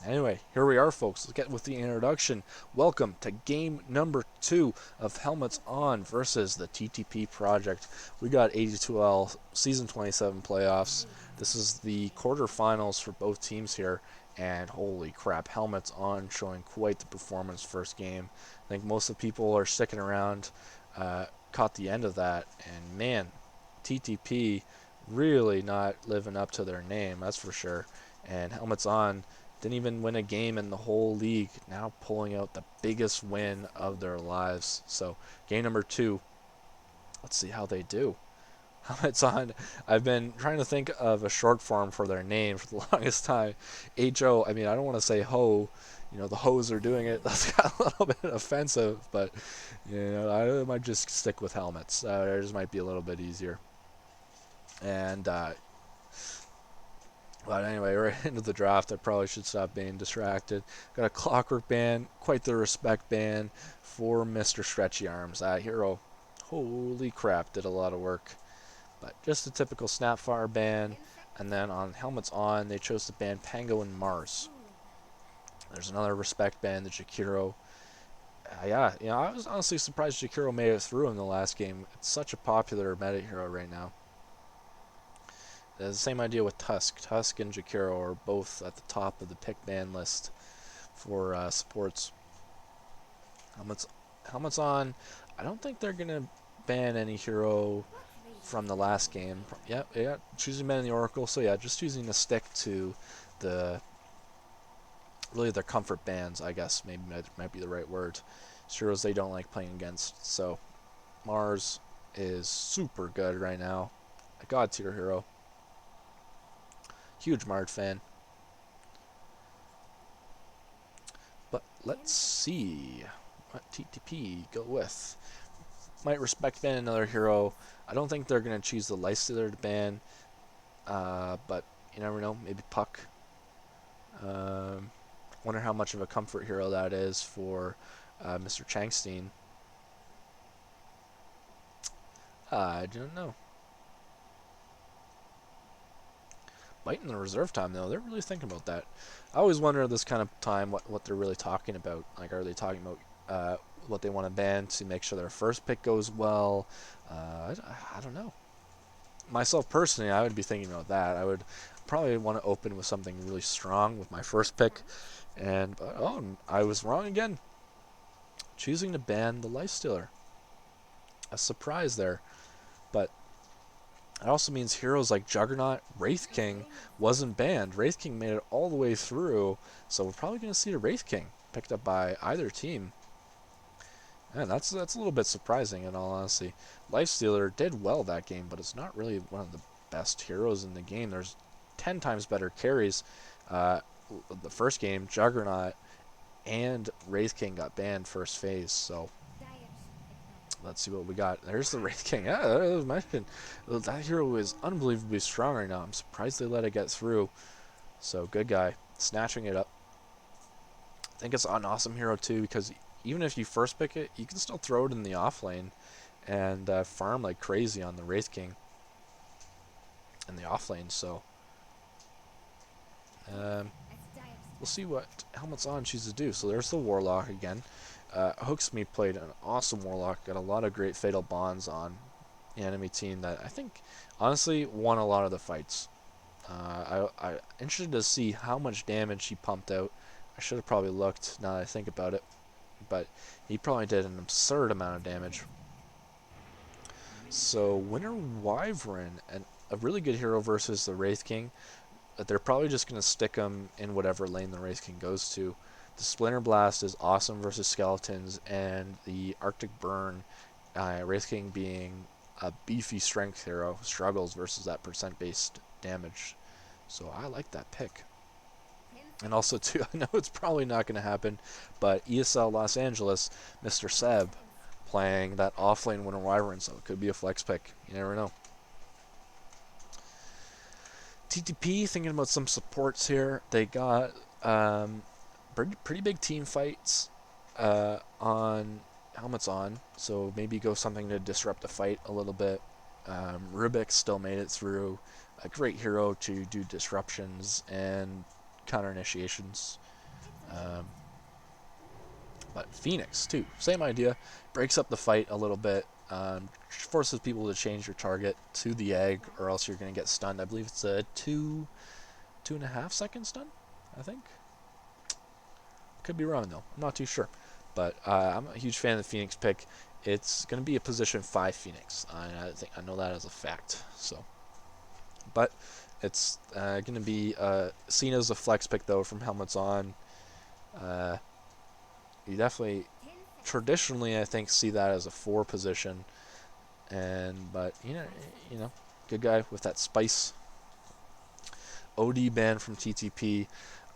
Anyway, here we are, folks. Let's get with the introduction. Welcome to game number 2 of Helmets On versus the TTP project. We got AD2L Season 27 playoffs. This is the quarterfinals for both teams here, and holy crap, Helmets On showing quite the performance first game. I think most of the people are sticking around, caught the end of that, and man, TTP really not living up to their name, that's for sure. And Helmets On didn't even win a game in the whole league, now pulling out the biggest win of their lives. So, game number 2, let's see how they do. Helmets On, I've been trying to think of a short form for their name for the longest time. HO, I mean, I don't want to say ho, the hoes are doing it. That's got a little bit offensive, but, I might just stick with helmets. It just might be a little bit easier. And but anyway, right into the draft. I probably should stop being distracted. Got a clockwork band, quite the respect band for Mr. Stretchy Arms. That hero, holy crap, did a lot of work. But just a typical Snapfire band. And then on Helmets On, they chose to ban Pango and Mars. There's another respect band, the Jakiro. Yeah, I was honestly surprised Jakiro made it through in the last game. It's such a popular meta hero right now. The same idea with Tusk. Tusk and Jakiro are both at the top of the pick ban list for supports. Helmets, helmets on. I don't think they're gonna ban any hero from the last game. Yeah, choosing ban in the Oracle. So yeah, just choosing to stick to the really their comfort bans. I guess maybe might be the right word. Heroes they don't like playing against. So Mars is super good right now. A god tier hero. Huge Mars fan. But let's see what TTP go with. Might respect ban another hero. I don't think they're going to choose the Lifestealer to ban, but you never know. Maybe Puck. Um, Wonder how much of a comfort hero that is for Mr. Changstein. I don't know. Might in the reserve time though. They're really thinking about that. I always wonder this kind of time what they're really talking about. Like, are they talking about what they want to ban to make sure their first pick goes well? I don't know. Myself personally, I would be thinking about that. I would probably want to open with something really strong with my first pick, and I was wrong again. Choosing to ban the Lifestealer. A surprise there, but it also means heroes like Juggernaut, Wraith King wasn't banned. Wraith King made it all the way through, so we're probably going to see a Wraith King picked up by either team. And that's a little bit surprising in all honesty. Lifestealer did well that game, but it's not really one of the best heroes in the game. There's 10 times better carries. The first game, Juggernaut and Wraith King got banned first phase, so let's see what we got. There's the Wraith King. Yeah, that was mentioned. That hero is unbelievably strong right now. I'm surprised they let it get through. So good guy, snatching it up. I think it's an awesome hero too because even if you first pick it, you can still throw it in the off lane and farm like crazy on the Wraith King in the off lane. So we'll see what Helmets On chooses to do. So there's the Warlock again. Hooksme played an awesome Warlock, got a lot of great Fatal Bonds on the enemy team that I think honestly won a lot of the fights. I'm interested to see how much damage he pumped out. I should have probably looked now that I think about it, but he probably did an absurd amount of damage. So Winter Wyvern, and a really good hero versus the Wraith King. They're probably just going to stick him in whatever lane the Wraith King goes to. The Splinter Blast is awesome versus skeletons, and the Arctic Burn, Wraith King being a beefy strength hero, struggles versus that percent-based damage. So I like that pick. And also, too, I know it's probably not going to happen, but ESL Los Angeles, Mr. Seb, playing that offlane Winter Wyvern, so it could be a flex pick. You never know. TTP, thinking about some supports here. They got pretty big team fights on Helmets On, so maybe go something to disrupt the fight a little bit. Rubik still made it through. A great hero to do disruptions and counter initiations. Um, but Phoenix, too, same idea. Breaks up the fight a little bit. Forces people to change your target to the egg, or else you're going to get stunned. I believe it's a 2.5 second stun, I think. Could be wrong, though. I'm not too sure. But I'm a huge fan of the Phoenix pick. It's going to be a position 5 Phoenix. I know that as a fact. So, but it's going to be seen as a flex pick, though, from helmets on. You definitely, traditionally, I think, see that as a 4 position. But good guy with that spice. OD ban from TTP.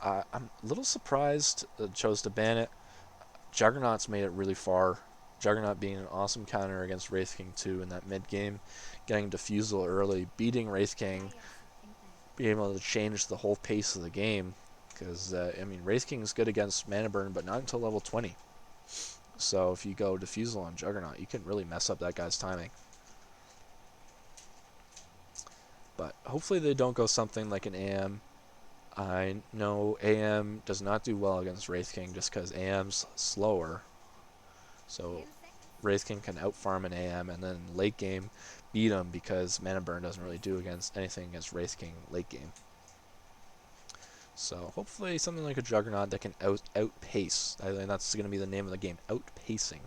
I'm a little surprised that chose to ban it. Juggernaut's made it really far. Juggernaut being an awesome counter against Wraith King 2 in that mid game, getting Diffusal early, beating Wraith King, being able to change the whole pace of the game. Because, Wraith King's good against Mana Burn, but not until level 20. So if you go Diffusal on Juggernaut, you can really mess up that guy's timing. But hopefully they don't go something like an AM. I know AM does not do well against Wraith King just because AM's slower. So Wraith King can outfarm an AM and then late game beat him because Mana Burn doesn't really do anything against Wraith King late game. So hopefully something like a Juggernaut that can outpace. I think that's going to be the name of the game, outpacing.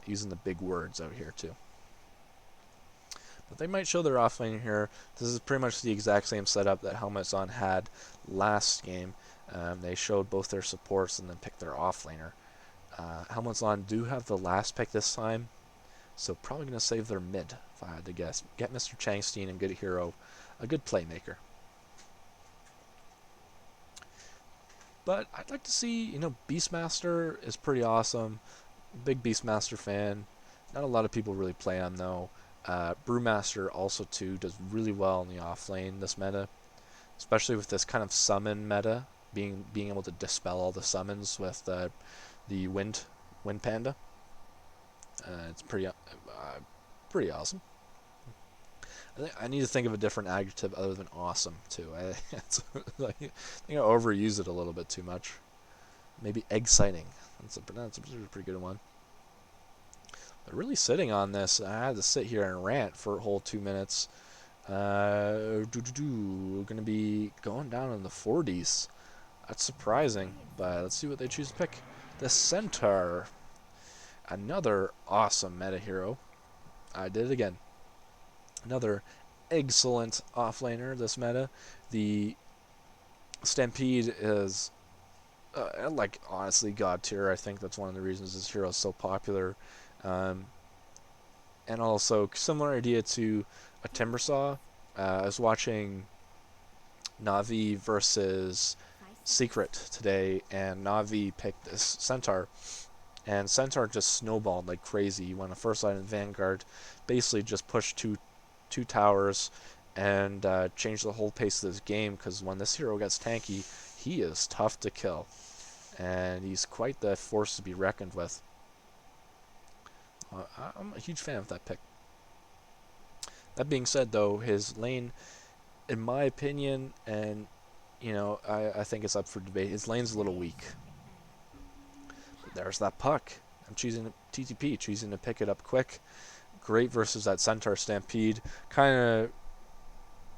Using the big words out here too. But they might show their offlane here. This is pretty much the exact same setup that Helmets On had last game. They showed both their supports and then picked their offlaner. Helmets On do have the last pick this time, so probably going to save their mid, if I had to guess. Get Mr. Changstein and good hero, a good playmaker. But I'd like to see, Beastmaster is pretty awesome. Big Beastmaster fan. Not a lot of people really play him, though. Brewmaster also, too, does really well in the offlane this meta. Especially with this kind of summon meta. Being able to dispel all the summons with the Wind Panda. It's pretty awesome. I need to think of a different adjective other than awesome too. I think I overuse it a little bit too much. Maybe eggciting. That's a pretty good one. But really sitting on this, I had to sit here and rant for a whole 2 minutes. We're gonna be going down in the 40s. That's surprising, but let's see what they choose to pick. The Centaur. Another awesome meta hero. I did it again. Another excellent offlaner this meta. The Stampede is, honestly, god tier. I think that's one of the reasons this hero is so popular. And also, similar idea to a Timbersaw. I was watching Na'Vi versus Secret today, and Na'Vi picked this Centaur. And Centaur just snowballed like crazy. He went a first line in Vanguard, basically just pushed two towers and changed the whole pace of this game, because when this hero gets tanky, he is tough to kill. And he's quite the force to be reckoned with. I'm a huge fan of that pick. That being said, though, his lane, in my opinion, and I think it's up for debate, his lane's a little weak. But there's that puck. I'm choosing TTP, choosing to pick it up quick. Great versus that Centaur Stampede. Kind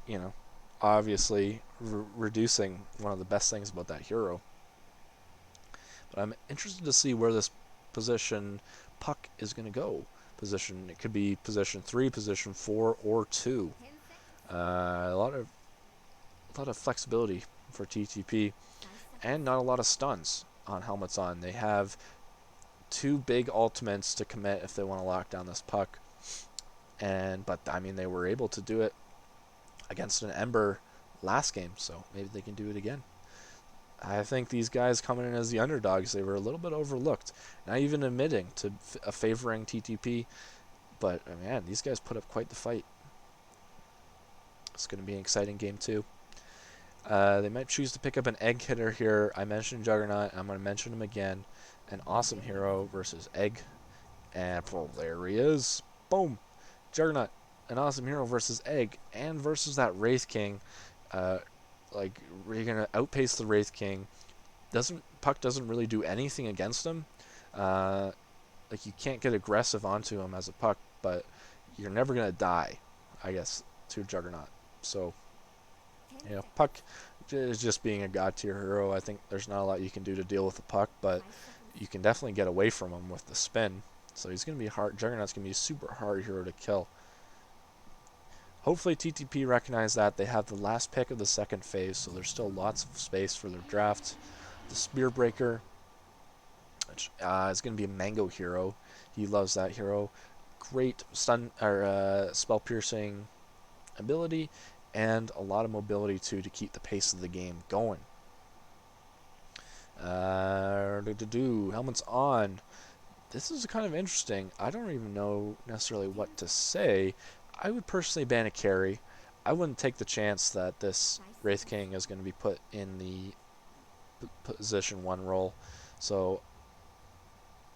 of, obviously reducing one of the best things about that hero. But I'm interested to see where this position puck is going to go. It could be position 3, position 4, or 2. A lot of flexibility for TTP, and not a lot of stuns on Helmets On. They have 2 big ultimates to commit if they want to lock down this puck. But they were able to do it against an Ember last game, so maybe they can do it again. I think these guys coming in as the underdogs, they were a little bit overlooked. Not even admitting to favoring TTP, but man, these guys put up quite the fight. It's going to be an exciting game too. They might choose to pick up an egg hitter here. I mentioned Juggernaut, and I'm going to mention him again. An awesome hero versus egg. And there he is. Boom. Juggernaut, an awesome hero versus egg, and versus that Wraith King. like you're gonna outpace the Wraith King. Puck doesn't really do anything against him. Uh, like you can't get aggressive onto him as a Puck, but you're never gonna die, I guess, to Juggernaut. So Puck is just being a god tier hero. I think there's not a lot you can do to deal with the Puck, but you can definitely get away from him with the spin. So he's gonna be hard. Juggernaut's gonna be a super hard hero to kill. Hopefully TTP recognize that. They have the last pick of the second phase, so there's still lots of space for their draft. The Spearbreaker, which is going to be a Mango hero. He loves that hero. Great stun or spell piercing ability, and a lot of mobility too to keep the pace of the game going. Helmets on. This is kind of interesting. I don't even know necessarily what to say. I would personally ban a carry. I wouldn't take the chance that this Wraith King is going to be put in the position 1 role. So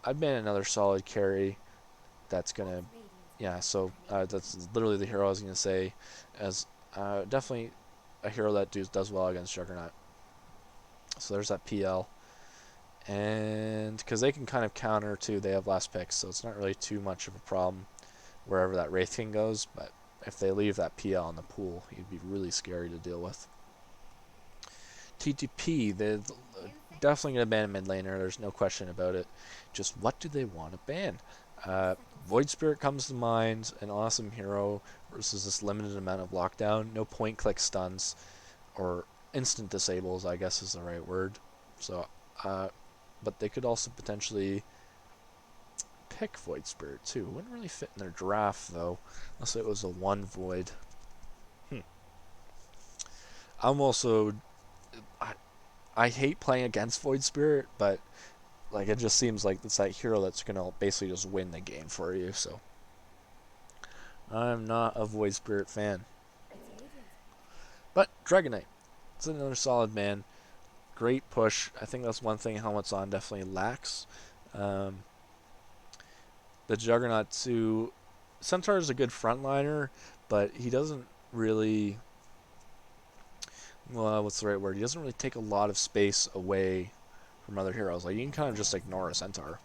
I'd ban another solid carry that's going to, yeah, so that's literally the hero I was going to say, as definitely a hero that does well against Juggernaut. So there's that PL. And because they can kind of counter too, they have last picks, so it's not really too much of a problem wherever that Wraith King goes, but if they leave that PL in the pool, he'd be really scary to deal with. TTP, they're definitely going to ban a mid laner, there's no question about it. Just what do they want to ban? Void Spirit comes to mind, an awesome hero versus this limited amount of lockdown. No point click stuns, or instant disables, I guess is the right word. So, but they could also potentially pick Void Spirit too. Wouldn't really fit in their draft though, unless it was a 1 Void. I'm also, I hate playing against Void Spirit, but like it just seems like it's that hero that's gonna basically just win the game for you. So I'm not a Void Spirit fan. But Dragon Knight, it's another solid man. Great push. I think that's one thing Helmets On definitely lacks. The Juggernaut too. Centaur is a good frontliner, but he doesn't really. Well, what's the right word? He doesn't really take a lot of space away from other heroes. Like you can kind of just ignore a Centaur.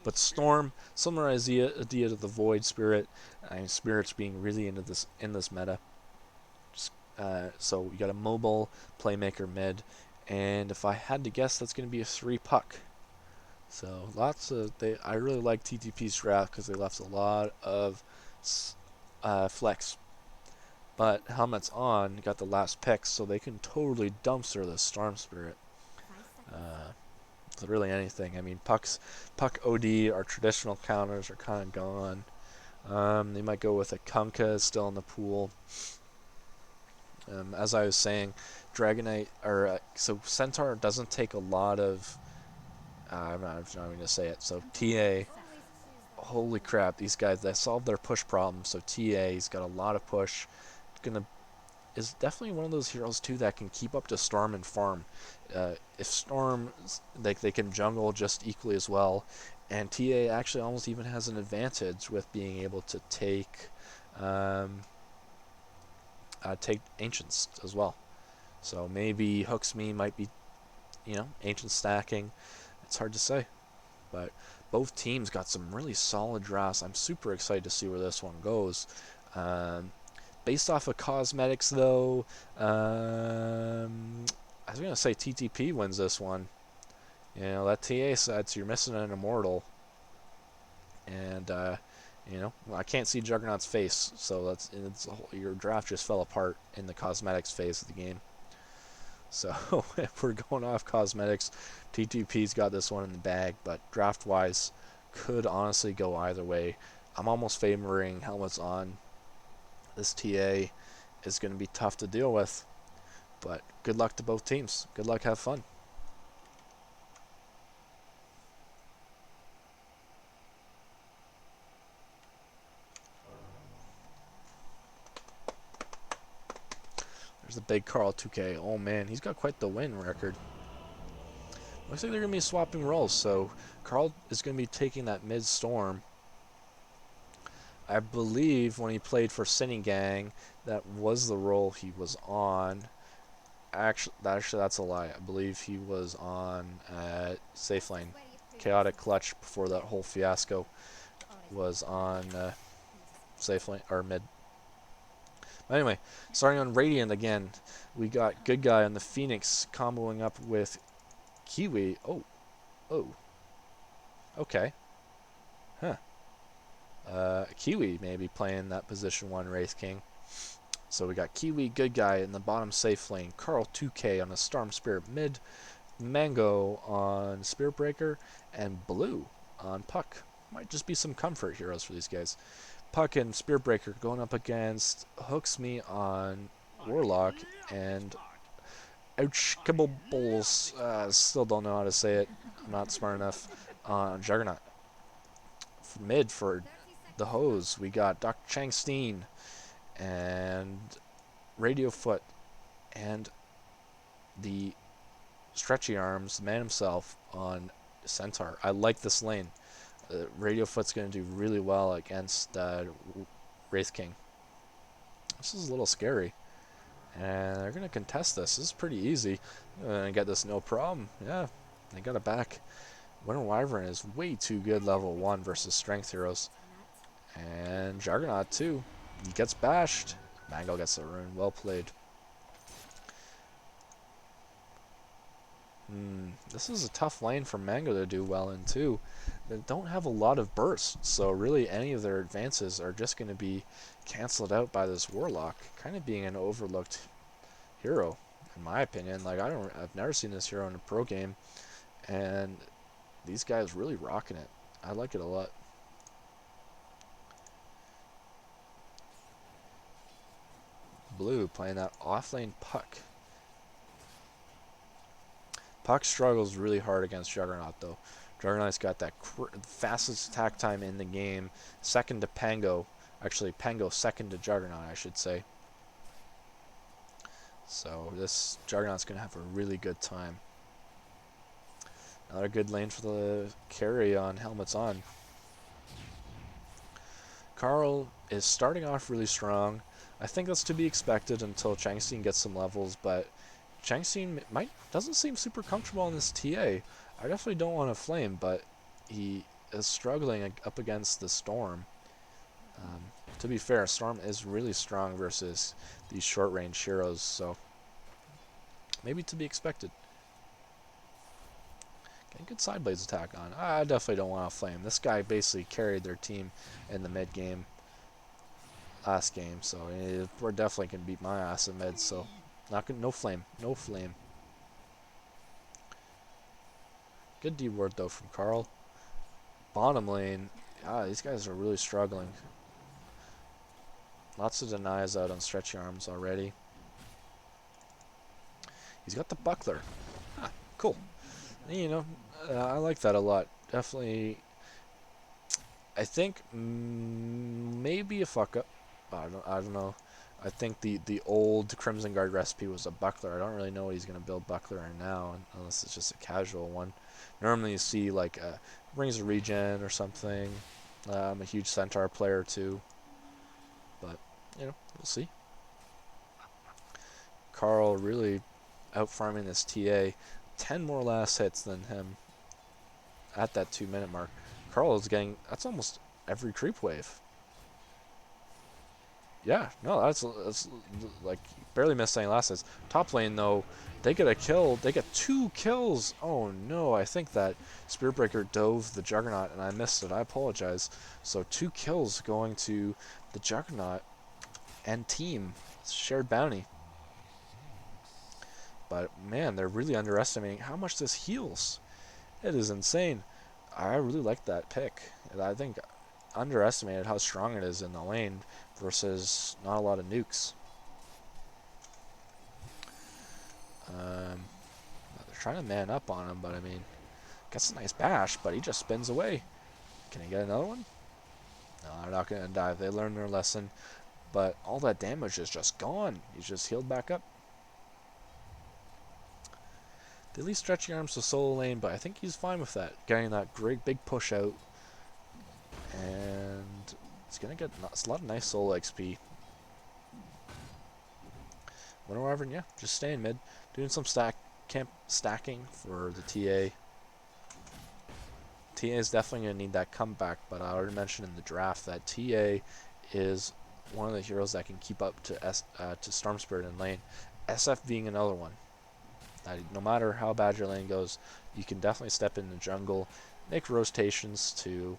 But Storm, similar idea to the Void Spirit. Spirit's being really into this in this meta. So we got a mobile playmaker mid, and if I had to guess, that's going to be a 3 Puck. So lots of I really like TTP's draft because they left a lot of flex. But Helmets On got the last picks, so they can totally dumpster the Storm Spirit. Really anything. I mean, Puck OD, our traditional counters are kind of gone. They might go with a Kunkka still in the pool. As I was saying, Dragonite, or so Centaur doesn't take a lot of. I'm not even going to say it. So TA, holy crap, these guys, they solved their push problem. So TA's got a lot of push. Is definitely one of those heroes too that can keep up to Storm and farm. If Storm, like they can jungle just equally as well, and TA actually almost even has an advantage with being able to take Ancients as well. So maybe Hooks Me might be, Ancient stacking. It's hard to say, but both teams got some really solid drafts. I'm super excited to see where this one goes. Based off of cosmetics, though, I was going to say TTP wins this one. That TA sets, you're missing an Immortal. And, I can't see Juggernaut's face, so your draft just fell apart in the cosmetics phase of the game. So, if we're going off cosmetics, TTP's got this one in the bag, but draft-wise, could honestly go either way. I'm almost favoring Helmets On. This TA is going to be tough to deal with, but good luck to both teams. Good luck, have fun. There's the big Carl 2K. Oh man, he's got quite the win record. Looks like they're going to be swapping roles, so Carl is going to be taking that mid-storm. I believe when he played for Sinning Gang, that was the role he was on. Actually, that's a lie. I believe he was on safe lane. Chaotic Clutch before that whole fiasco was on safe lane or mid. But anyway, starting on Radiant again, we got Good Guy on the Phoenix comboing up with Kiwi. Oh, okay. Huh. Kiwi maybe playing that position 1 Wraith King. So we got Kiwi, Good Guy in the bottom safe lane, Carl 2K on a Storm Spirit mid, Mango on Spirit Breaker, and Blue on Puck. Might just be some comfort heroes for these guys. Puck and Spirit Breaker going up against Hooks Me on Warlock and Ouch Kibble Bowls. Still don't know how to say it. I'm not smart enough. On Juggernaut. For mid for the hose, we got Dr. Changstein and Radio Foot and the Stretchy Arms, the man himself, on Centaur. I like this lane. Radio Foot's going to do really well against Wraith King. This is a little scary. And they're going to contest this. This is pretty easy. They're going to get this no problem. Yeah, they got it back. Winter Wyvern is way too good level 1 versus Strength Heroes. And Juggernaut too. He gets bashed. Mango gets the rune. Well played. This is a tough lane for Mango to do well in too. They don't have a lot of bursts, so really any of their advances are just going to be cancelled out by this Warlock, kind of being an overlooked hero, in my opinion. Like I've never seen this hero in a pro game, and these guys really rocking it. I like it a lot. Blue playing that offlane Puck. Puck struggles really hard against Juggernaut though. Juggernaut's got that fastest attack time in the game, second to Pango. Actually, Pango second to Juggernaut, I should say. So this Juggernaut's going to have a really good time. Another good lane for the carry on Helmets On. Carl is starting off really strong. I think that's to be expected until Changstein gets some levels, but Changstein doesn't seem super comfortable on this TA. I definitely don't want to flame, but he is struggling up against the Storm. To be fair, Storm is really strong versus these short-range heroes, so maybe to be expected. Getting good side blades attack on. I definitely don't want to flame. This guy basically carried their team in the mid game last game, so we're definitely gonna beat my ass in mid. So no flame. Good D word though from Carl. Bottom lane, these guys are really struggling. Lots of denies out on Stretchy Arms already. He's got the buckler. Cool. You know, I like that a lot. Definitely. I think maybe a fuck up. I don't know. I think the old Crimson Guard recipe was a buckler. I don't really know what he's gonna build buckler in now, unless it's just a casual one. Normally you see like Rings of Regen or something. I'm a huge Centaur player too, but we'll see. Carl really out farming this TA. 10 more last hits than him at that 2-minute mark. Carl is getting, that's almost every creep wave. Yeah, no, that's like barely missed any last hits. Top lane though, they get a kill. They get 2 kills. Oh no, I think that Spirit Breaker dove the Juggernaut and I missed it. I apologize. So 2 kills going to the Juggernaut and team. It's shared bounty. But man, they're really underestimating how much this heals. It is insane. I really like that pick. I think underestimated how strong it is in the lane versus not a lot of nukes. They're trying to man up on him, but I mean, gets a nice bash, but he just spins away. Can he get another one? No, they're not going to dive. They learned their lesson, but all that damage is just gone. He's just healed back up. They leave Stretchy Arms to solo lane, but I think he's fine with that. Getting that great big push out. And He's going to get a lot of nice solo XP. Winter Wyvern, yeah, just staying mid. Doing some stacking for the TA. TA is definitely going to need that comeback, but I already mentioned in the draft that TA is one of the heroes that can keep up to Storm Spirit in lane. SF being another one. No matter how bad your lane goes, you can definitely step in the jungle, make rotations to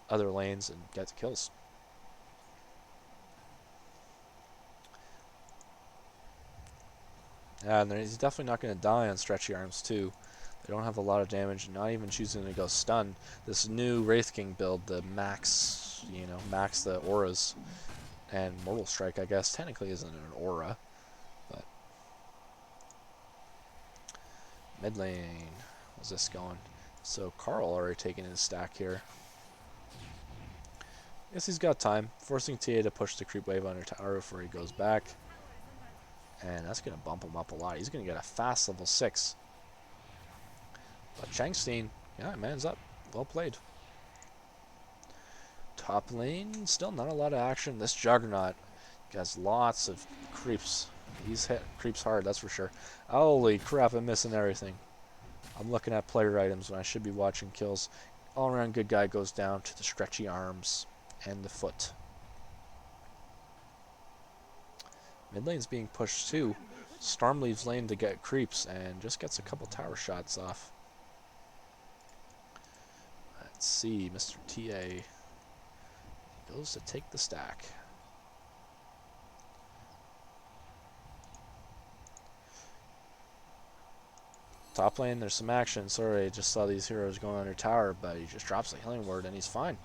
other lanes, and get the kills. Yeah, and he's definitely not going to die on stretchy arms too. They don't have a lot of damage, not even choosing to go stun. This new Wraith King build, the max, max the auras, and Mortal Strike, I guess, technically isn't an aura, but mid lane, how's this going? So Carl already taking his stack here. Guess he's got time, forcing TA to push the creep wave under tower before he goes back. And that's going to bump him up a lot. He's going to get a fast level 6. But Changstein, yeah, man's up. Well played. Top lane, still not a lot of action. This Juggernaut has lots of creeps. He's hit creeps hard, that's for sure. Holy crap, I'm missing everything. I'm looking at player items when I should be watching kills. All around good guy goes down to the stretchy arms and the foot. Mid lane's being pushed too. Storm leaves lane to get creeps and just gets a couple tower shots off. Let's see, Mr. TA goes to take the stack. Top lane, there's some action. Sorry, I just saw these heroes going under tower, but he just drops the healing word and he's fine.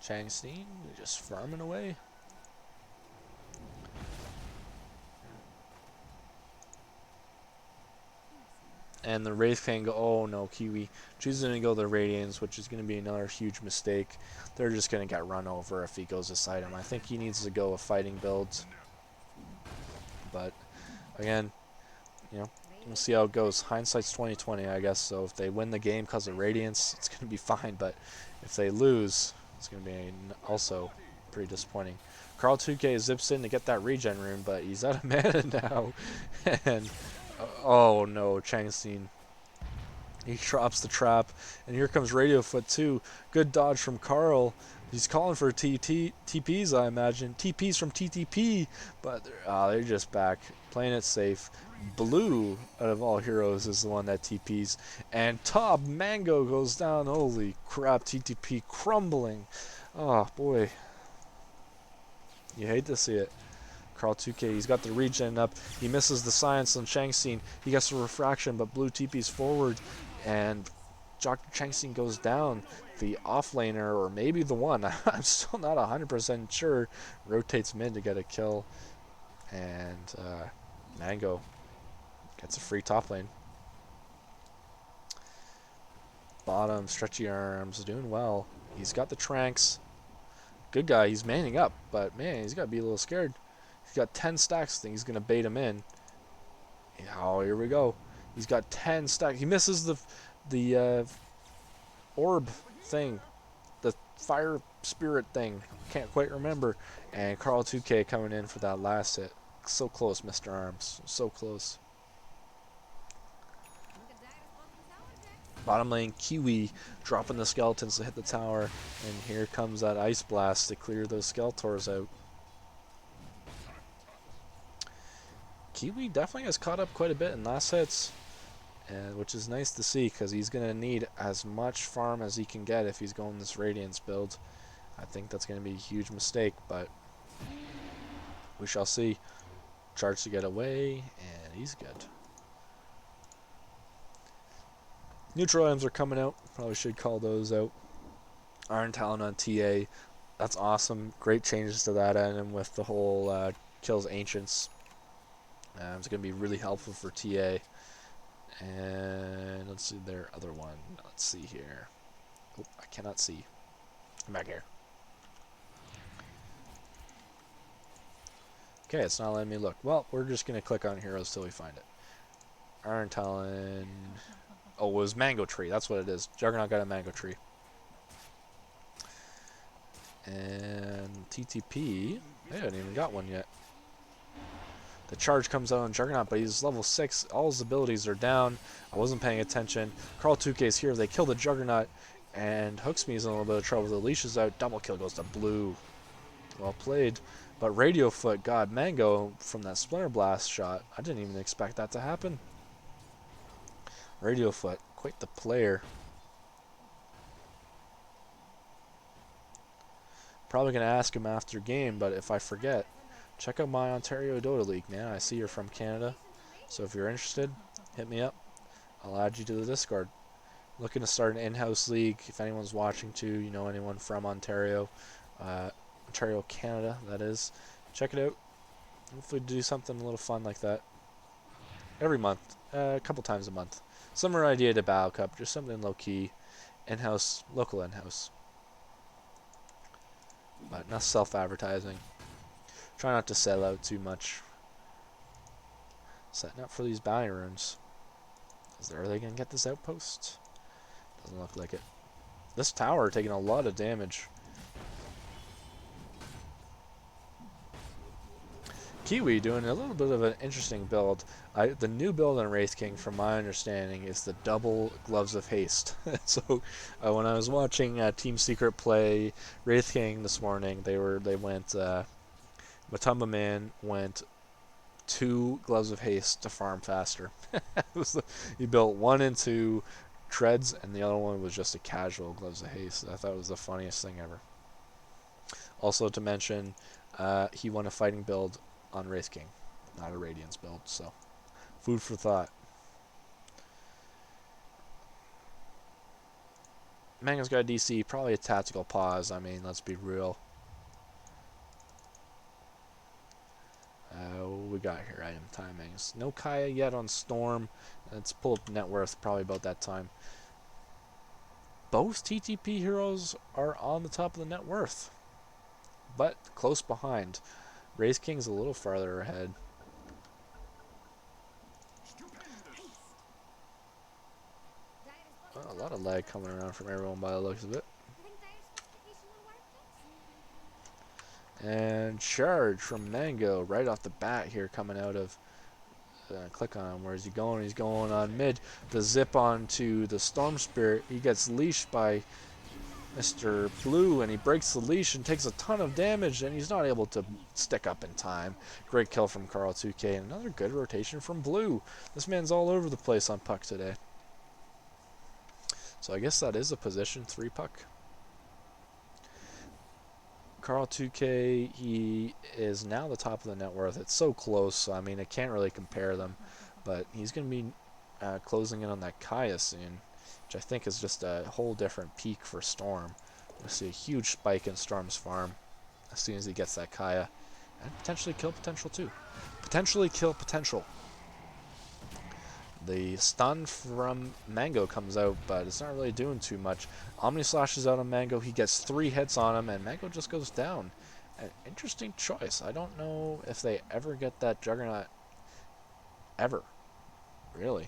Changstein just farming away. And the Wraith King, oh no, Kiwi choosing to go the Radiance, which is going to be another huge mistake. They're just going to get run over if he goes to side him. I think he needs to go with fighting builds. But again, we'll see how it goes. Hindsight's 20/20, I guess. So if they win the game because of Radiance, it's going to be fine. But if they lose, it's going to be also pretty disappointing. Carl 2K zips in to get that regen rune, but he's out of mana now. And oh no, Changstein. He drops the trap, and here comes Radiofoot too. Good dodge from Carl. He's calling for TPs, I imagine. TPs from TTP, but they're just back, playing it safe. Blue, out of all heroes, is the one that TPs. And top Mango goes down. Holy crap, TTP crumbling. Oh, boy. You hate to see it. Carl 2K, he's got the regen up. He misses the science on Changstein. He gets the refraction, but Blue TP's forward, and Changstein goes down. The offlaner, or maybe the one, I'm still not 100% sure, rotates mid to get a kill, and Mango gets a free top lane. Bottom, stretchy arms, doing well. He's got the tranks. Good guy, he's manning up, but man, he's got to be a little scared. He's got 10 stacks. I think he's going to bait him in. Oh, here we go. He's got 10 stacks. He misses the orb thing. The fire spirit thing. Can't quite remember. And Carl 2K coming in for that last hit. So close, Mr. Arms. So close. Bottom lane, Kiwi dropping the skeletons to hit the tower. And here comes that ice blast to clear those Skeletors out. Kiwi definitely has caught up quite a bit in last hits, which is nice to see because he's going to need as much farm as he can get if he's going this Radiance build. I think that's going to be a huge mistake, but we shall see. Charge to get away, and he's good. Neutral items are coming out. Probably should call those out. Iron Talon on TA. That's awesome. Great changes to that item with the whole kills Ancients. It's going to be really helpful for TA. And let's see their other one. Let's see here. Oh, I cannot see. Come back here. Okay, it's not letting me look. Well, we're just going to click on heroes till we find it. Iron Talon. Oh, it was Mango Tree. That's what it is. Juggernaut got a Mango Tree. And TTP. They haven't even got one yet. The charge comes out on Juggernaut, but he's level 6. All his abilities are down. I wasn't paying attention. Carl 2K is here. They kill the Juggernaut, and Hooksme's in a little bit of trouble. The leash is out. Double kill goes to blue. Well played. But Radio Foot, God, Mango from that Splinter Blast shot. I didn't even expect that to happen. Radio Foot, quite the player. Probably going to ask him after game, but if I forget, check out my Ontario Dota League, man. I see you're from Canada, so if you're interested, hit me up. I'll add you to the Discord. Looking to start an in-house league. If anyone's watching too, you know anyone from Ontario, Ontario, Canada, that is, check it out. Hopefully do something a little fun like that every month, a couple times a month. Similar idea to Battle Cup, just something low-key, in-house, local in-house. But not self-advertising. Try not to sell out too much. Setting up for these bounty runes. Are they going to get this outpost? Doesn't look like it. This tower taking a lot of damage. Kiwi doing a little bit of an interesting build. The new build on Wraith King, from my understanding, is the double Gloves of Haste. So when I was watching Team Secret play Wraith King this morning, they went Matumba Man went 2 Gloves of Haste to farm faster. He built one into treads, and the other one was just a casual Gloves of Haste. I thought it was the funniest thing ever. Also to mention, he won a fighting build on Wraith King, not a Radiance build, so food for thought. Mango's got a DC, probably a tactical pause. I mean, let's be real. What we got here? Item timings. No Kaya yet on Storm. Let's pull up net worth probably about that time. Both TTP heroes are on the top of the net worth, but close behind. Wraith King's a little farther ahead. Well, a lot of lag coming around from everyone by the looks of it. And charge from Mango right off the bat here, coming out of click on him. Where's he going? He's going on mid. The zip onto the Storm Spirit. He gets leashed by Mr. Blue, and he breaks the leash and takes a ton of damage, and he's not able to stick up in time. Great kill from Carl 2K, and another good rotation from Blue. This man's all over the place on puck today. So I guess that is a position 3 puck. Carl 2K, he is now the top of the net worth. It's so close, so I mean, I can't really compare them. But he's going to be closing in on that Kaya soon, which I think is just a whole different peak for Storm. We'll see a huge spike in Storm's farm as soon as he gets that Kaya. And potentially kill potential too. Potentially kill potential. The stun from Mango comes out, but it's not really doing too much. Omni slashes out on Mango. He gets 3 hits on him, and Mango just goes down. An interesting choice. I don't know if they ever get that Juggernaut. Ever. Really.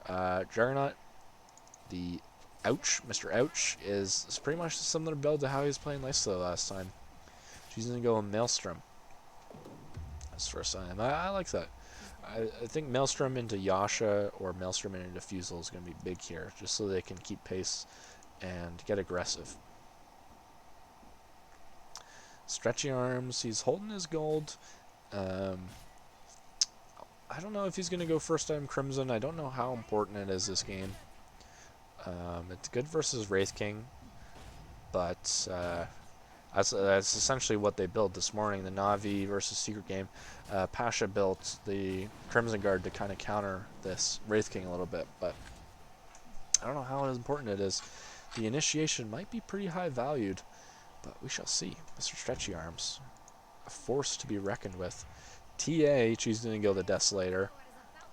Juggernaut, the Ouch, Mr. Ouch, is pretty much a similar build to how he was playing Lysla last time. She's going to go Maelstrom. That's the first time. I like that. I think Maelstrom into Yasha or Maelstrom into Diffusal is going to be big here, just so they can keep pace and get aggressive. Stretchy arms, he's holding his gold. I don't know if he's going to go first time Crimson. I don't know how important it is this game. It's good versus Wraith King, but that's essentially what they built this morning. The Na'Vi versus Secret game. Pasha built the Crimson Guard to kind of counter this Wraith King a little bit, but I don't know how important it is. The initiation might be pretty high valued, but we shall see. Mr. Stretchy Arms, a force to be reckoned with. TA, she's going to go the Desolator.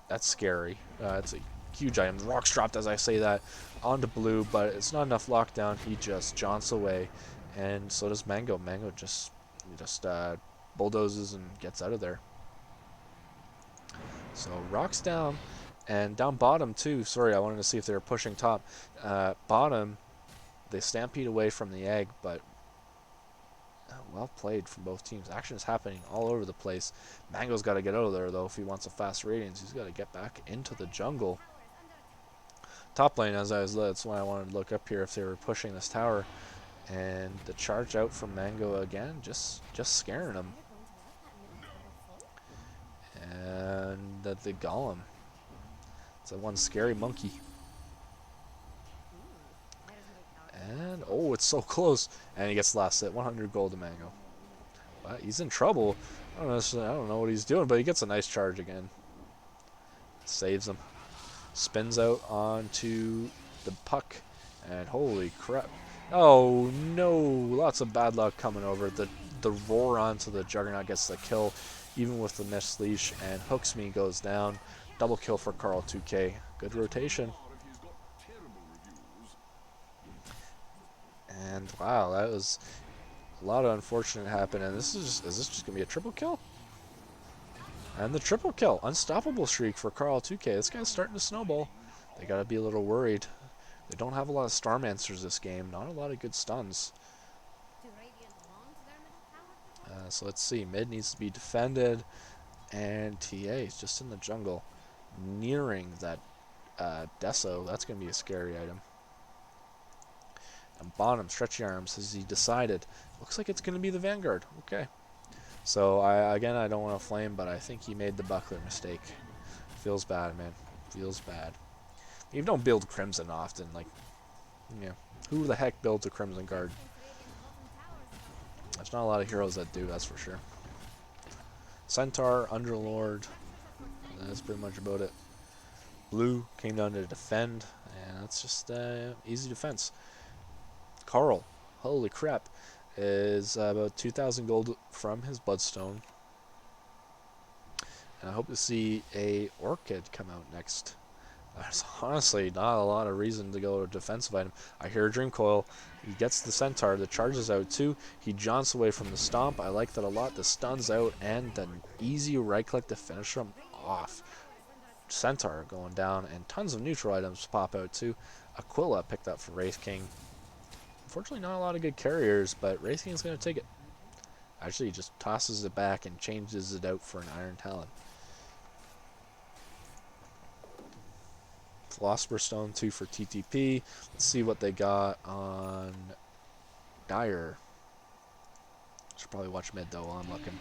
That's scary. It's a huge item. The Rock's dropped as I say that onto Blue, but it's not enough lockdown. He just jaunts away, and so does Mango. Mango just bulldozes and gets out of there. So rocks down, and down bottom too. Sorry, I wanted to see if they were pushing top. Bottom, they stampede away from the egg, but well played from both teams. Action is happening all over the place. Mango's got to get out of there though if he wants a fast ratings. He's got to get back into the jungle. Top lane, that's why I wanted to look up here if they were pushing this tower. And the charge out from Mango again, just scaring him. And the golem. It's that one scary monkey. And oh, it's so close. And he gets the last hit. 100 gold to Mango. But he's in trouble. I don't know what he's doing, but he gets a nice charge again. Saves him. Spins out onto the puck. And holy crap. Oh no, lots of bad luck coming over. The roar onto the Juggernaut gets the kill, even with the missed leash, and Hooks Me goes down. Double kill for Carl 2K. Good rotation. And wow, that was a lot of unfortunate happened. And is this just gonna be a triple kill? And the triple kill, unstoppable streak for Carl 2K. This guy's starting to snowball. They gotta be a little worried. They don't have a lot of Starmancers this game. Not a lot of good stuns. So let's see. Mid needs to be defended. And TA is just in the jungle. Nearing that Deso. That's going to be a scary item. And bottom, stretchy arms. Has he decided? Looks like it's going to be the Vanguard. Okay. So I don't want to flame, but I think he made the buckler mistake. Feels bad, man. Feels bad. You don't build Crimson often, like, yeah. Who the heck builds a Crimson Guard? There's not a lot of heroes that do, that's for sure. Centaur, Underlord, that's pretty much about it. Blue came down to defend, and that's just easy defense. Carl, holy crap, is about 2,000 gold from his Bloodstone. And I hope to see a Orchid come out next. There's honestly not a lot of reason to go to defensive item. I hear a Dream Coil. He gets the Centaur. The charge is out too. He jaunts away from the Stomp. I like that a lot. The stun's out and the easy right click to finish him off. Centaur going down and tons of neutral items pop out too. Aquila picked up for Wraith King. Unfortunately not a lot of good carriers, but Wraith King's going to take it. Actually he just tosses it back and changes it out for an Iron Talon. Philosopher's Stone 2 for TTP. Let's see what they got on Dire. Should probably watch mid though while I'm looking.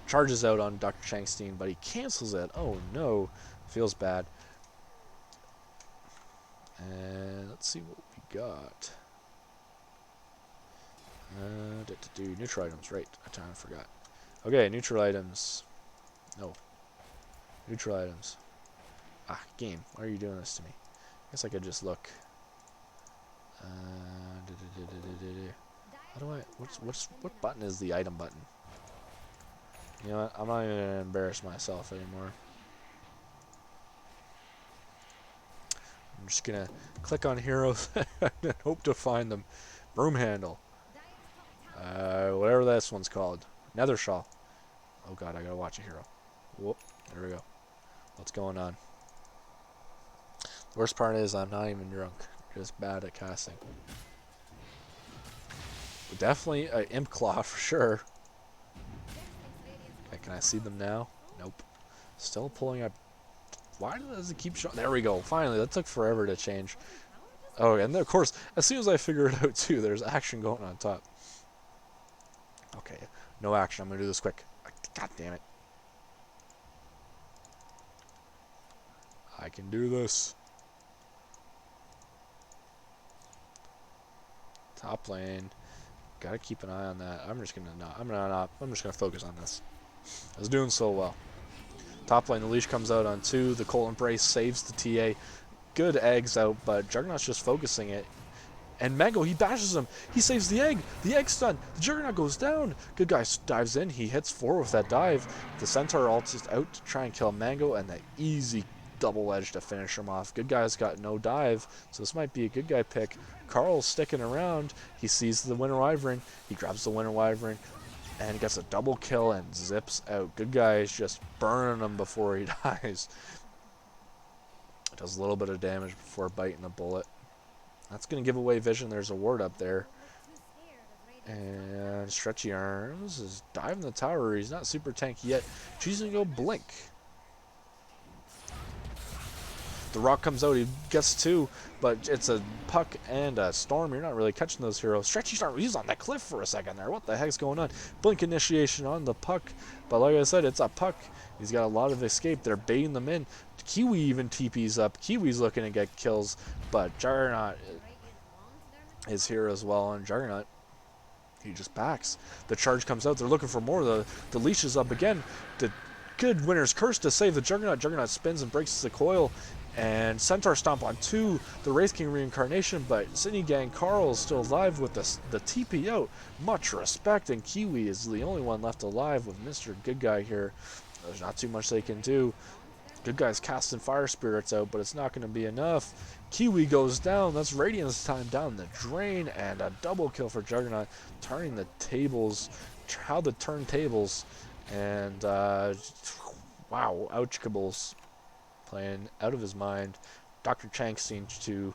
Charges out on Dr. Changstein, but he cancels it. Oh no. Feels bad. And let's see what we got. Neutral items, right. I kind of forgot. Okay, neutral items. No. Neutral items. Ah, game. Why are you doing this to me? I guess I could just look. How do I? What button is the item button? You know what? I'm not even gonna embarrass myself anymore. I'm just gonna click on heroes and hope to find them. Broom handle. Whatever this one's called. Nether shawl. Oh god, I gotta watch a hero. Whoop. There we go. What's going on? The worst part is I'm not even drunk. Just bad at casting. Definitely an Imp Claw for sure. Okay, can I see them now? Nope. Still pulling up. Why does it keep showing? There we go. Finally, that took forever to change. Oh, and then, of course, as soon as I figure it out too, there's action going on top. Okay, no action. I'm gonna do this quick. God damn it. I can do this. Top lane. Gotta keep an eye on that. I'm just gonna focus on this. I was doing so well. Top lane, the leash comes out on 2. The Cold Embrace saves the TA. Good eggs out, but Juggernaut's just focusing it. And Mango, he bashes him. He saves the egg. The egg stun. The Juggernaut goes down. Good guy dives in. He hits 4 with that dive. The Centaur ults is out to try and kill Mango, and that easy double edge to finish him off. Good guy's got no dive, so this might be a good guy pick. Carl's sticking around. He sees the Winter Wyvern. He grabs the Winter Wyvern. and gets a double kill and zips out. Good guy is just burning him before he dies. Does a little bit of damage before biting a bullet. That's going to give away vision. There's a ward up there. And Stretchy Arms is diving the tower. He's not super tanky yet. Choosing to go blink. The rock comes out. He gets two, but it's a puck and a storm. You're not really catching those heroes. Stretchy Storm, he's on that cliff for a second there. What the heck's going on? Blink initiation on the puck. But like I said, it's a puck. He's got a lot of escape. They're baiting them in. Kiwi even TP's up. Kiwi's looking to get kills, but Juggernaut is here as well. And Juggernaut, he just backs. The charge comes out. They're looking for more. The leash is up again. The good Winner's Curse to save the Juggernaut. Juggernaut spins and breaks the coil. And Centaur Stomp on 2, the Wraith King Reincarnation, but Sydney Gang Carl is still alive with the TP out. Much respect, and Kiwi is the only one left alive with Mr. Good Guy here. There's not too much they can do. Good Guy's casting Fire Spirits out, but it's not going to be enough. Kiwi goes down. That's Radiance time down the drain, and a double kill for Juggernaut, turning the tables. How to turn tables. And, wow, ouch kibbles. Playing out of his mind. Dr. Chank seems to,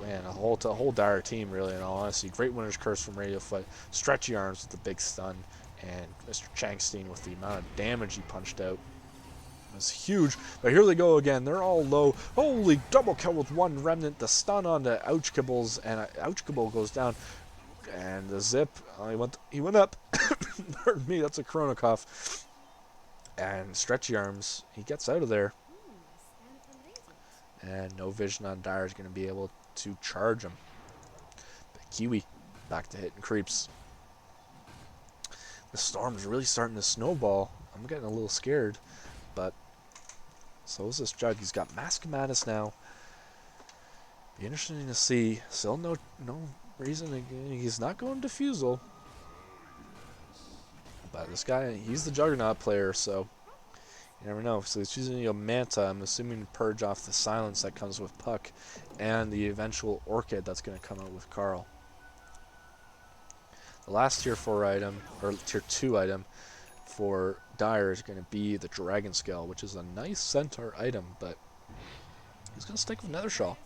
man, a whole dire team, really, in all honesty. Great Winner's Curse from Radiofoot. Stretchy Arms with the big stun. And Mr. Chankstein with the amount of damage he punched out. It was huge. But here they go again. They're all low. Holy double kill with one remnant. The stun on the Ouch Kibbles. And Ouch Kibble goes down. And the zip. He went up. Pardon me, that's a Corona cough. And Stretchy Arms, he gets out of there. And no vision on Dire is going to be able to charge him. But Kiwi back to hitting creeps. The storm's really starting to snowball. I'm getting a little scared. But so is this Jug. He's got Mask of Madness now. Be interesting to see. Still no reason. He's not going Diffusal. But this guy, he's the Juggernaut player, so you never know. So he's choosing a Manta, I'm assuming to purge off the silence that comes with Puck, and the eventual Orchid that's going to come out with Carl. The last tier 4 item, or tier 2 item, for Dire is going to be the Dragon Scale, which is a nice centaur item, but he's going to stick with Nethershell.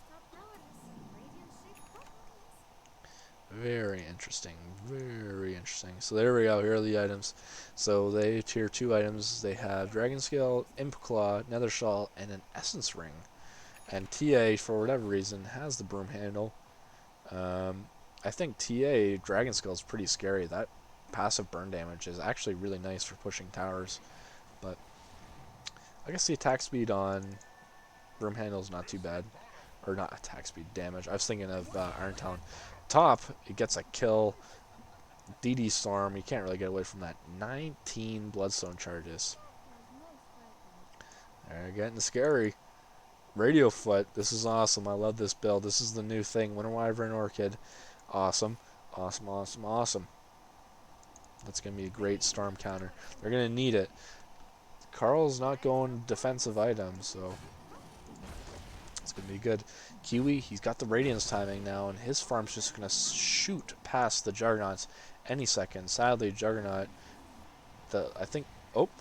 Very interesting, very interesting. So there we go, here are the items. So they tier 2 items, they have Dragon Scale, Imp Claw, Nethershell, and an Essence Ring. And TA, for whatever reason, has the Broom Handle. I think TA, Dragon Scale, is pretty scary. That passive burn damage is actually really nice for pushing towers. But I guess the attack speed on Broom Handle is not too bad. Or not attack speed, damage. I was thinking of Iron Talon. Top, it gets a kill. DD Storm, you can't really get away from that. 19 Bloodstone charges. They're getting scary. Radiofoot, this is awesome. I love this build. This is the new thing. Winter Wyvern Orchid. Awesome. Awesome, awesome, awesome. That's going to be a great storm counter. They're going to need it. Carl's not going defensive items, so it's going to be good. Kiwi, he's got the Radiance timing now, and his farm's just going to shoot past the Juggernauts any second. Sadly, Juggernaut,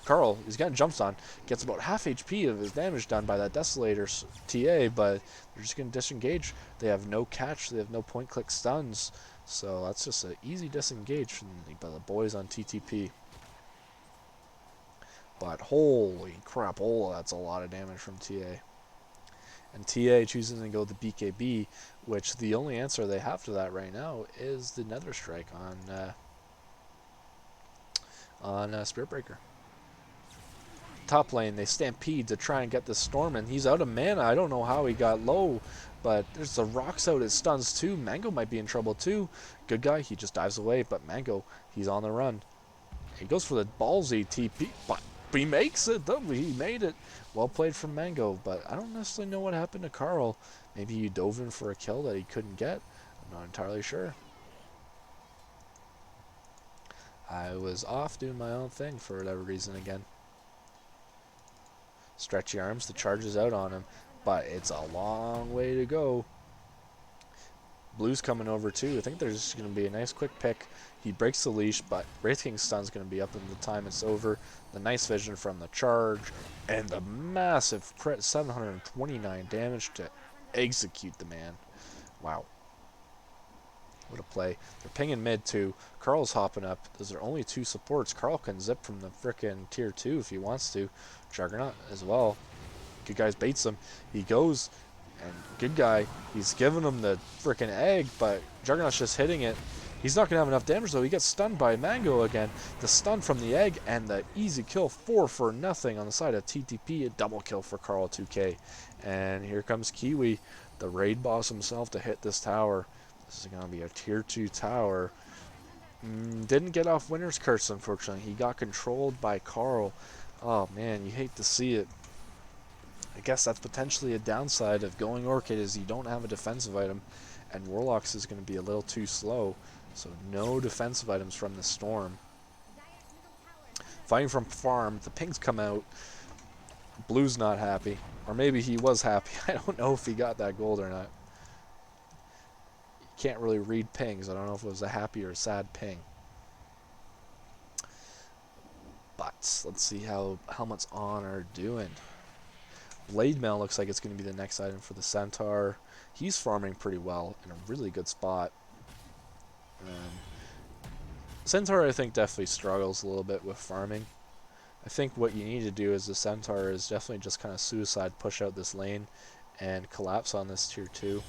Carl, he's getting jumped on. Gets about half HP of his damage done by that Desolator's TA, but they're just going to disengage. They have no catch, they have no point-click stuns, so that's just an easy disengage by the boys on TTP. But holy crap, that's a lot of damage from TA. And TA choosing to go the BKB, which the only answer they have to that right now is the Nether Strike on Spiritbreaker. Top lane, they stampede to try and get the Storm, and he's out of mana. I don't know how he got low, but there's the rocks out, it stuns too. Mango might be in trouble too. Good guy, he just dives away, but Mango, he's on the run. He goes for the ballsy TP, but he makes it, though. He made it. Well played from Mango, but I don't necessarily know what happened to Carl. Maybe he dove in for a kill that he couldn't get. I'm not entirely sure. I was off doing my own thing for whatever reason again. Stretchy Arms, the charge is out on him, but it's a long way to go. Blue's coming over too. I think there's just going to be a nice quick pick. He breaks the leash, but Wraith King stun's going to be up in the time it's over. The nice vision from the charge, and the massive crit, 729 damage to execute the man. Wow. What a play. They're pinging mid too. Carl's hopping up. Those are only 2 supports. Carl can zip from the frickin' tier 2 if he wants to. Juggernaut as well. Good guys baits him. He goes, and good guy, he's giving him the frickin' egg, but Juggernaut's just hitting it. He's not going to have enough damage though. He gets stunned by Mango again. The stun from the egg and the easy kill, 4 for nothing on the side of TTP. A double kill for Carl 2K. And here comes Kiwi, the raid boss himself, to hit this tower. This is going to be a tier 2 tower. Didn't get off Winter's Curse, unfortunately. He got controlled by Carl. Oh man, you hate to see it. I guess that's potentially a downside of going Orchid, is you don't have a defensive item, and Warlocks is going to be a little too slow. So no defensive items from the Storm. Fighting from farm, the pings come out. Blue's not happy. Or maybe he was happy. I don't know if he got that gold or not. You can't really read pings. I don't know if it was a happy or a sad ping. But let's see how Helmet's On are doing. Blade Mail looks like it's going to be the next item for the Centaur. He's farming pretty well in a really good spot. Centaur, I think, definitely struggles a little bit with farming. I think what you need to do as the Centaur is definitely just kind of suicide push out this lane and collapse on this tier 2.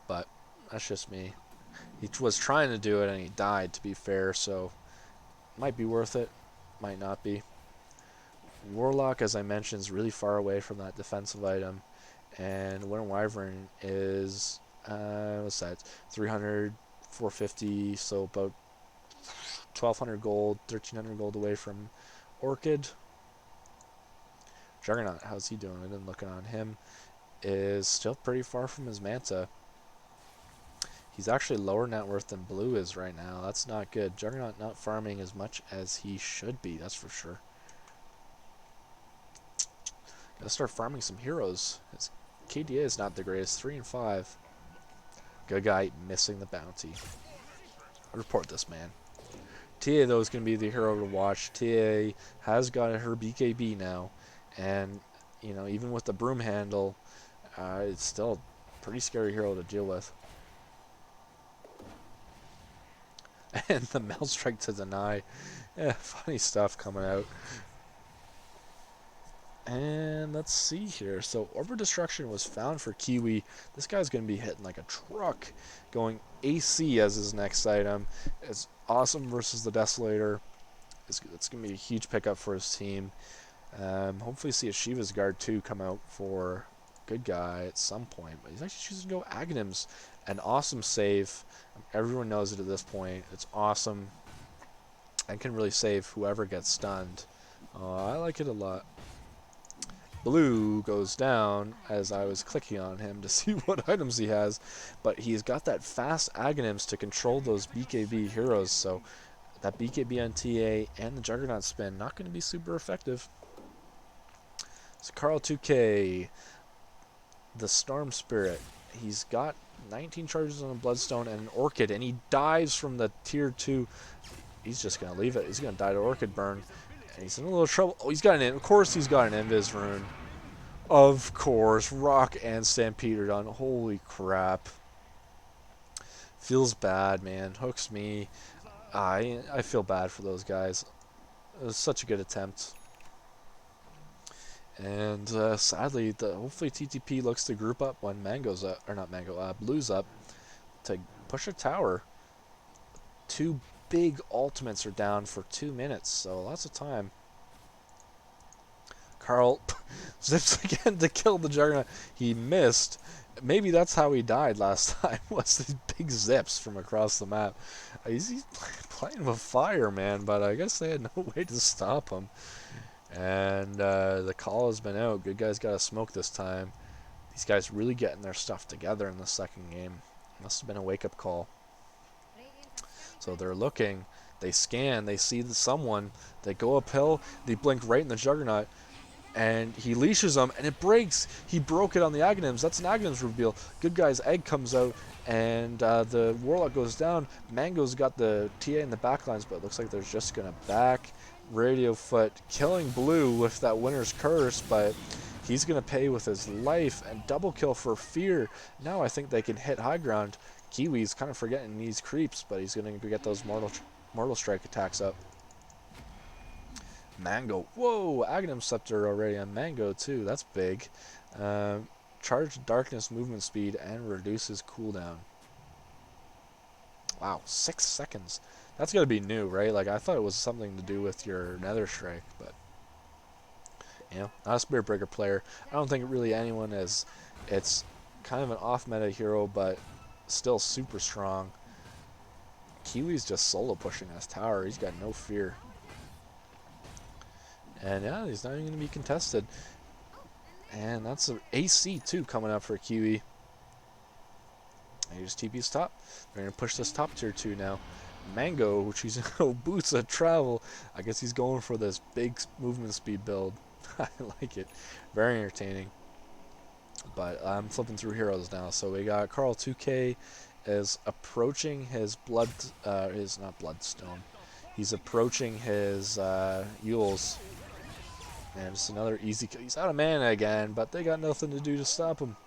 But that's just me. He was trying to do it and he died, to be fair, so might be worth it, might not be. Warlock, as I mentioned, is really far away from that defensive item, and Winter Wyvern is what's that? 300, 450, so about 1,200 gold, 1,300 gold away from Orchid. Juggernaut, how's he doing? I didn't look on him. Is still pretty far from his Manta. He's actually lower net worth than Blue is right now. That's not good. Juggernaut not farming as much as he should be, that's for sure. Gotta start farming some heroes. His KDA is not the greatest, 3 and 5. Good guy missing the bounty. I'll report this man. TA though is going to be the hero to watch. TA has got her BKB now, and you know, even with the broom handle, it's still a pretty scary hero to deal with. And the Mel Strike to deny. Yeah, funny stuff coming out. And let's see here. So Orb Destruction was found for Kiwi. This guy's going to be hitting like a truck. Going AC as his next item. It's awesome versus the Desolator. It's going to be a huge pickup for his team. Hopefully see a Shiva's Guard too come out for good guy at some point. But he's actually choosing to go Aghanims. An awesome save. Everyone knows it at this point. It's awesome. And can really save whoever gets stunned. I like it a lot. Blue goes down as I was clicking on him to see what items he has, but he's got that fast Aghanims to control those BKB heroes, so that BKB on TA and the Juggernaut spin not going to be super effective. So Carl 2K, the Storm Spirit, he's got 19 charges on a Bloodstone and an Orchid, and he dives from the tier 2. He's just going to leave it. He's going to die to Orchid Burn. And he's in a little trouble. Oh, he's got of course he's got an Invis rune. Of course, Rock and Stampederdon. Holy crap. Feels bad, man. Hooks me. I feel bad for those guys. It was such a good attempt. And sadly, hopefully TTP looks to group up when Mango's up, or not Mango, Blue's up to push a tower. 2 big ultimates are down for 2 minutes, so lots of time. Carl zips again to kill the Juggernaut. He missed. Maybe that's how he died last time, was these big zips from across the map. He's playing with fire, man, but I guess they had no way to stop him. And the call has been out. Good guys got to smoke this time. These guys really getting their stuff together in the second game. Must have been a wake-up call. So they're looking, they scan, they see someone, they go uphill, they blink right in the Juggernaut. and he leashes him, and it breaks. He broke it on the Aghanims. That's an Aghanims reveal. Good guy's egg comes out, and the Warlock goes down. Mango's got the TA in the backlines, but it looks like they're just going to back Radio Foot, killing Blue with that Winner's Curse, but he's going to pay with his life, and double kill for Fear. Now I think they can hit high ground. Kiwi's kind of forgetting these creeps, but he's going to get those Mortal Strike attacks up. Mango. Whoa, Aghanim Scepter already on Mango too. That's big. Charge Darkness movement speed and reduces cooldown. Wow, 6 seconds. That's got to be new, right? Like, I thought it was something to do with your Nether Strike, but, you know, not a Spirit Breaker player. I don't think really anyone is. It's kind of an off-meta hero, but still super strong. Kiwi's just solo pushing this tower. He's got no fear. And yeah, he's not even going to be contested. And that's an AC too coming up for Kiwi. And he just TP's top. They're going to push this top tier 2 now. Mango, which he's boots of travel. I guess he's going for this big movement speed build. I like it. Very entertaining. But I'm flipping through heroes now. So we got Carl 2K is approaching his not Bloodstone. He's approaching his Yules. And just another easy kill. He's out of mana again, but they got nothing to do to stop him.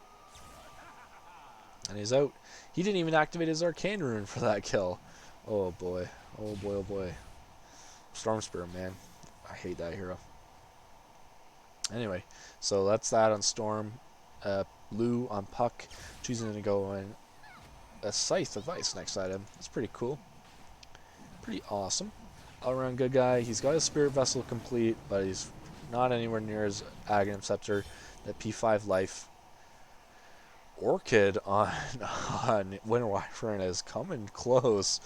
And he's out. He didn't even activate his Arcane Rune for that kill. Oh boy. Oh boy, oh boy. Storm Spirit, man. I hate that hero. Anyway, so that's that on Storm. Blue on Puck. Choosing to go in a Scythe of Ice next item. That's pretty cool. Pretty awesome. All around good guy. He's got his Spirit Vessel complete, but he's not anywhere near his Aghanim Scepter. That P5 life. Orchid on Winter Wyvern is coming close.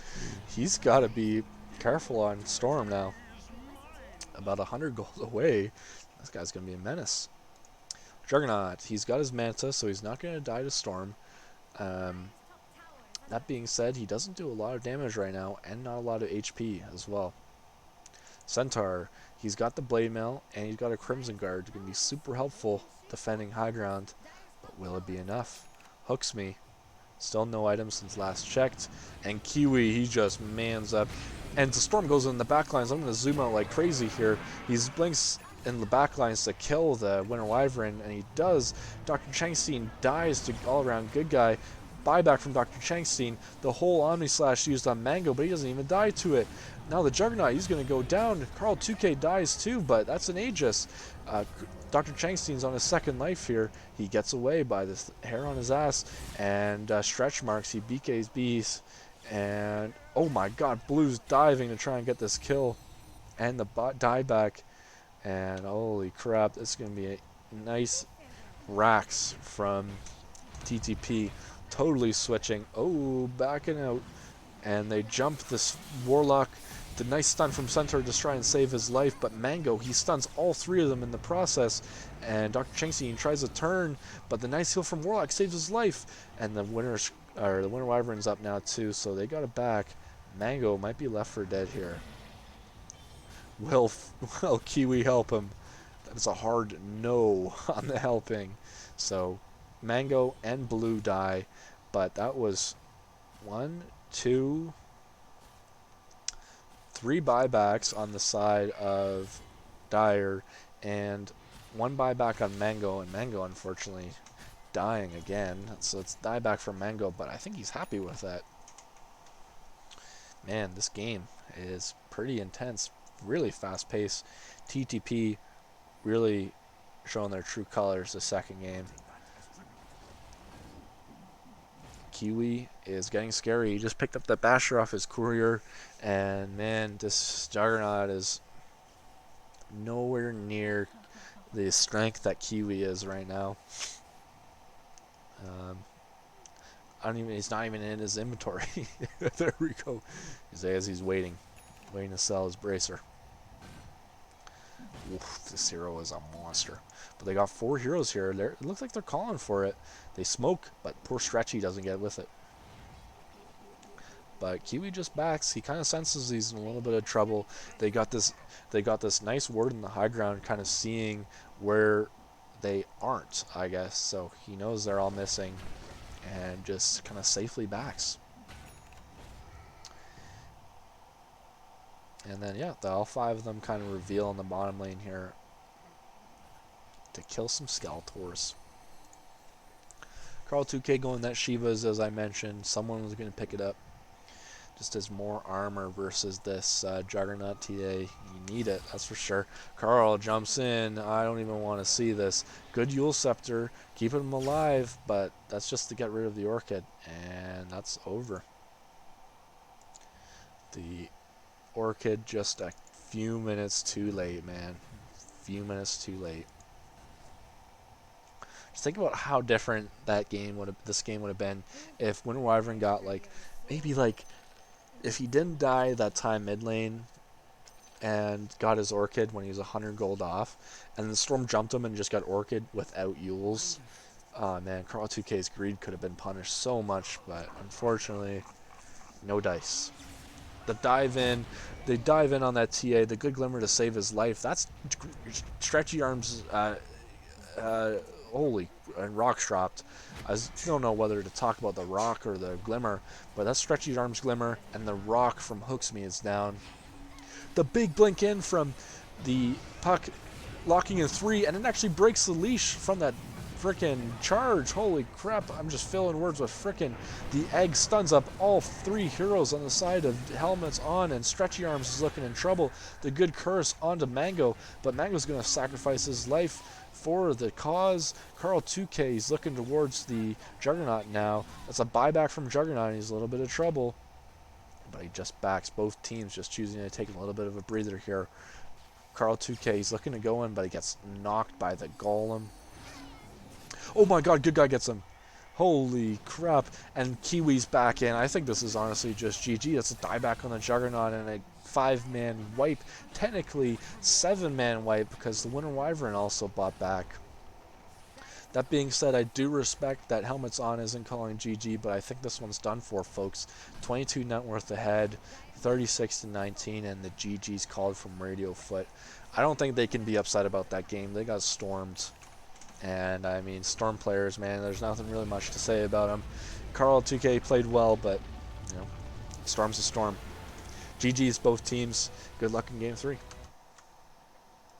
He's got to be careful on Storm now. About 100 gold away. This guy's going to be a menace. Juggernaut. He's got his Manta, so he's not going to die to Storm. That being said, he doesn't do a lot of damage right now, and not a lot of HP as well. Centaur. He's got the Blade Mail, and he's got a Crimson Guard. Going to be super helpful defending high ground. But will it be enough? Hooks me. Still no items since last checked. And Kiwi, he just mans up. And the Storm goes in the backlines. I'm going to zoom out like crazy here. He's blinks in the backlines to kill the Winter Wyvern, and he does. Dr. Changstein dies to all-around good guy. Buyback from Dr. Changstein. The whole Omni Slash used on Mango, but he doesn't even die to it. Now the Juggernaut, he's going to go down. Carl 2K dies too, but that's an Aegis. Dr. Changstein's on his second life here. He gets away by this hair on his ass, and stretch marks. He BK's bees, and oh my god, Blue's diving to try and get this kill, and the dieback, and holy crap, this is going to be a nice racks from TTP. Totally switching. Oh, backing out, and they jump this Warlock. The nice stun from Centaur to try and save his life, but Mango, he stuns all 3 of them in the process, and Dr. Changstein tries to turn, but the nice heal from Warlock saves his life, and the Winter Wyvern's up now too, so they got it back. Mango might be left for dead here. Will Kiwi help him? That is a hard no on the helping. So Mango and Blue die, but that was 1, 2, 3 buybacks on the side of Dire, and 1 buyback on Mango, and Mango unfortunately dying again. So it's dieback for Mango, but I think he's happy with that. Man, this game is pretty intense, really fast paced. TTP really showing their true colors the second game. Kiwi is getting scary. He just picked up the Basher off his courier, and man, this Juggernaut is nowhere near the strength that Kiwi is right now. He's not even in his inventory. There we go. He's waiting to sell his bracer. Oof, this hero is a monster. But they got 4 heroes here. It looks like they're calling for it. They smoke, but poor Stretchy doesn't get with it. but Kiwi just backs. He kind of senses he's in a little bit of trouble. They got this nice ward in the high ground, kind of seeing where they aren't, I guess. So he knows they're all missing, and just kind of safely backs. And then yeah, all 5 of them kind of reveal in the bottom lane here to kill some Skeletors. Carl 2K going that Shivas, as I mentioned. Someone was going to pick it up. Just as more armor versus this Juggernaut TA. You need it, that's for sure. Carl jumps in. I don't even want to see this. Good Yule Scepter, keeping him alive, but that's just to get rid of the Orchid, and that's over. The Orchid just a few minutes too late, man. Few minutes too late. Just think about how different this game would have been if Winter Wyvern got maybe if he didn't die that time mid lane and got his Orchid when he was 100 gold off, and the Storm jumped him and just got Orchid without Yules. Oh man, Carl 2K's greed could have been punished so much, but unfortunately, no dice. They dive in on that TA, the good Glimmer to save his life. That's Stretchy Arms, holy, and Rock's dropped. I don't know whether to talk about the Rock or the Glimmer, but that's Stretchy Arms Glimmer, and the Rock from Hooks Me is down. The big blink in from the puck, locking in 3, and it actually breaks the leash from that frickin' charge. Holy crap, I'm just filling words with frickin'. The egg stuns up all 3 heroes on the side of helmets on, and Stretchy Arms is looking in trouble. The good curse onto Mango, but Mango's going to sacrifice his life for the cause. Carl 2K is looking towards the Juggernaut now. That's a buyback from Juggernaut, and he's in a little bit of trouble. But he just backs. Both teams just choosing to take a little bit of a breather here. Carl 2K, he's looking to go in, but he gets knocked by the Golem. Oh my god, good guy gets him. Holy crap. And Kiwi's back in. I think this is honestly just GG. That's a dieback on the Juggernaut and a 5-man wipe. Technically 7-man wipe because the Winter Wyvern also bought back. That being said, I do respect that Helmets On isn't calling GG, but I think this one's done for, folks. 22 net worth ahead, 36-19, and the GG's called from Radio Foot. I don't think they can be upset about that game. They got stormed. And, I mean, Storm players, man, there's nothing really much to say about them. Carl 2K played well, but, you know, Storm's a Storm. GG's both teams. Good luck in Game 3.